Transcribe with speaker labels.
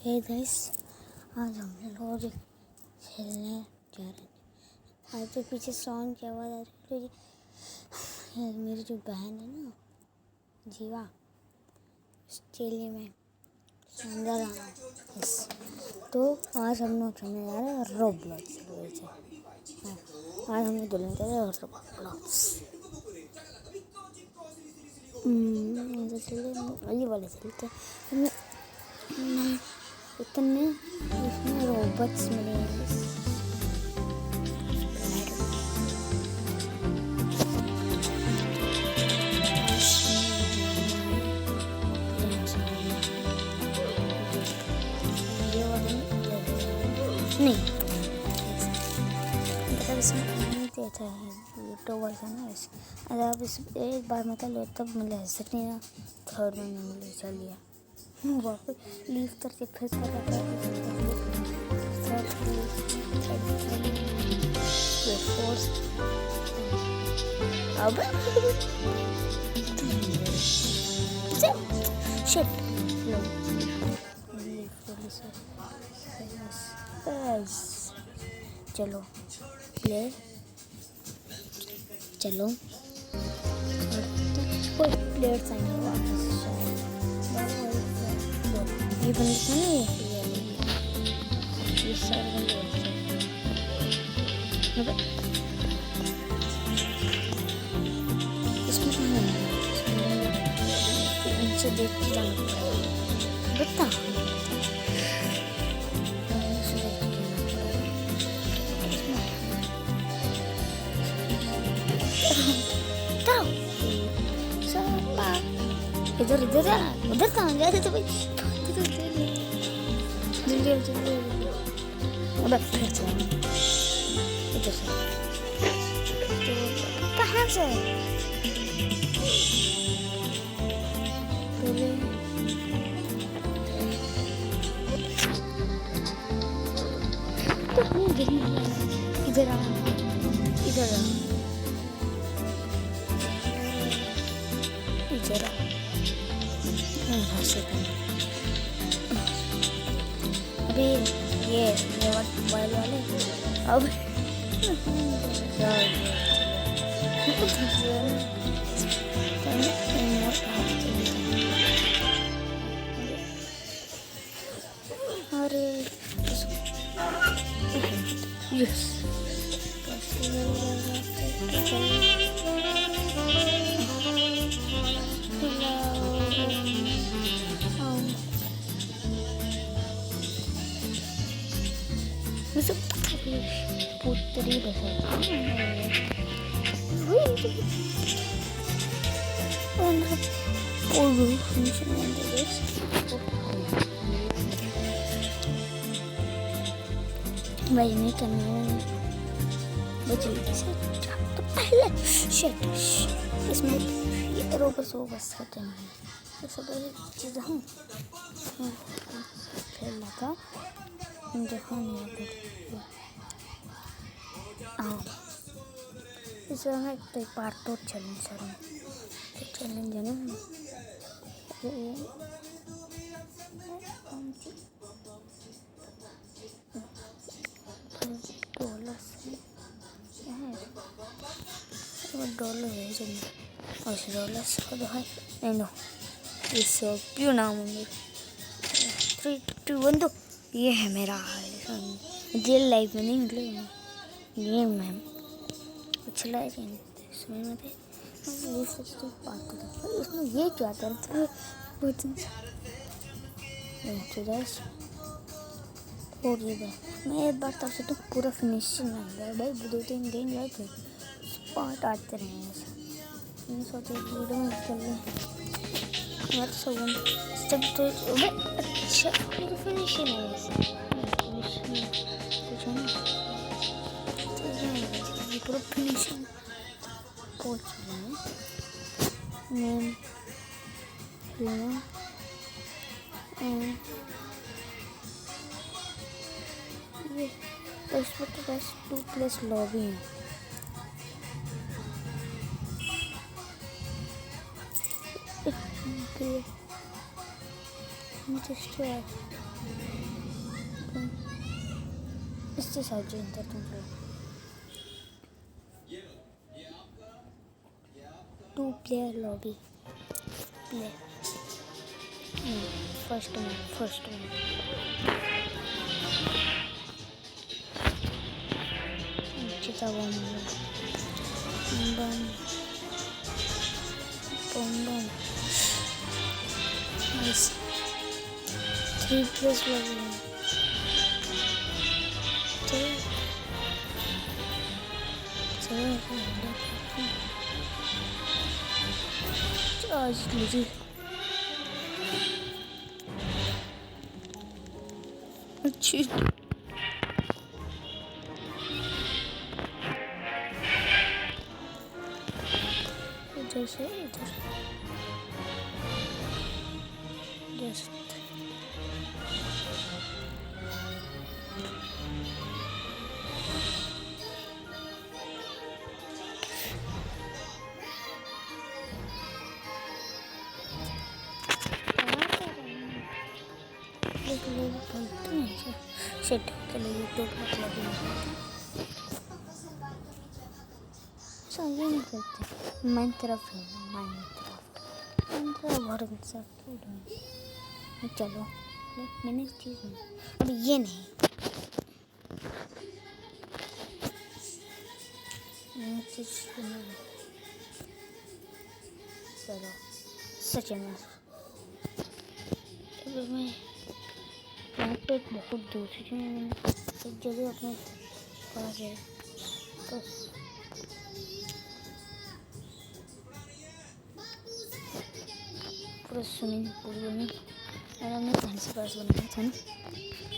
Speaker 1: Hey guys, आज हम लोग खेलने जा रहे हैं। आज तो पीछे साउंड की आवाज़ आ रही है तो मेरी जो बहन है ना जीवा, ऑस्ट्रेलिया में अंदर आना है। तो आज हम लोग खेलने जा रहे हैं रोब्लॉक्स। आज हम लोग खेलने जा रहे हैं रोब्लॉक्स। ये वाले चलते हैं। इतने इसमें रोबोट्स मिले हैं। नहीं मतलब इसमें नहीं देता है यूट्यूब वर्जन है। अगर आप इस एक बार मतलब लो तब मिले सकते हैं, थर्ड में नहीं मिले। चलिए वापस लीव करके फिर कर रहा अब शिट चलो प्ले चलो कोई प्लेयर्स आएंगे वापस। ये बंद था ना, ये सारे इसमें इनसे देख के जाना पड़ेगा। बता इधर इधर उधर कहाँ जा रहे थे भाई? जल्दी अब फिर से इधर से कहाँ से इधर आ इधर इधर अभी ये मोबाइल वाले अब अरे यस पुत्री भाई नहीं करना जल्दी से तो पहले शिट इसमें ये रोबस करते हैं। ये सब चीज़ हूँ खेल लगा देखो नहीं आओ इस में एक बार तो चैलेंज चैलेंज है ना डॉलर है और डॉलर को तो है नहीं नो इस क्यों नाम है 3 2 1 2 ये है मेरा रियल लाइफ में नहीं मतलब गेम में कुछ लाइक इसमें में ये सब बात करते इसमें ये क्या करते हैं और ये मैं एक बार तब से तो पूरा फिनिशिंग आ गया भाई 2-3 दिन गए थे स्पॉट आते रहे मैंने सोचा वीडियो में कर लें मैं तो सब तो अच्छा पूरा फिनिशिंग है वैसे कुछ है ना ये पूरा फिनिशिंग पहुँच गया है इस पर तो बस 2 प्लस लॉबी है। Just इससे साइड जाता तुम लोग 2 player lobby play first one kita bom nice 3 plus lobby आज लीजिए अच्छी इधर से इधर जस्ट सेट चलो यूट्यूब पर लगे नहीं करते माइनक्राफ्ट भर सकते चलो मैंने चीज़ में अब ये नहीं चलो सच में मैं यहाँ पे बहुत दूसरी एक जगह अपने पास है बस पूरा स्विमिंग पूल बनी और हमने पानी से पास बनाया था ना